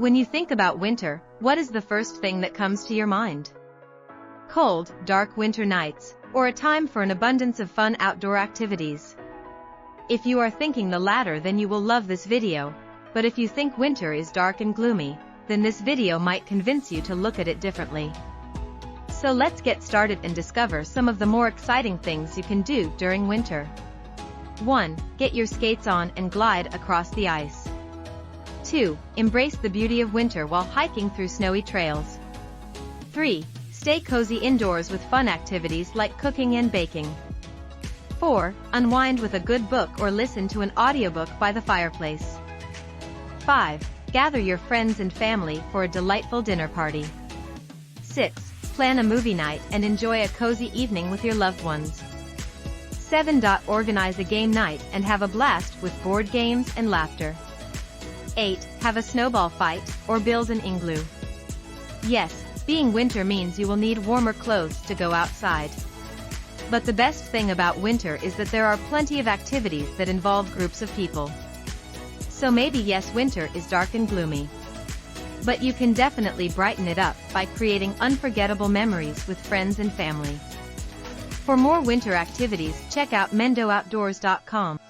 When you think about winter, what is the first thing that comes to your mind? Cold, dark winter nights, or a time for an abundance of fun outdoor activities? If you are thinking the latter, then you will love this video, but if you think winter is dark and gloomy, then this video might convince you to look at it differently. So let's get started and discover some of the more exciting things you can do during winter. 1. Get your skates on and glide across the ice. 2. Embrace the beauty of winter while hiking through snowy trails. 3. Stay cozy indoors with fun activities like cooking and baking. 4. Unwind with a good book or listen to an audiobook by the fireplace. 5. Gather your friends and family for a delightful dinner party. 6. Plan a movie night and enjoy a cozy evening with your loved ones. 7. Organize a game night and have a blast with board games and laughter. 8. Have a snowball fight or build an igloo. Yes, being winter means you will need warmer clothes to go outside. But the best thing about winter is that there are plenty of activities that involve groups of people. So maybe yes, winter is dark and gloomy, but you can definitely brighten it up by creating unforgettable memories with friends and family. For more winter activities, check out MendoOutdoors.com.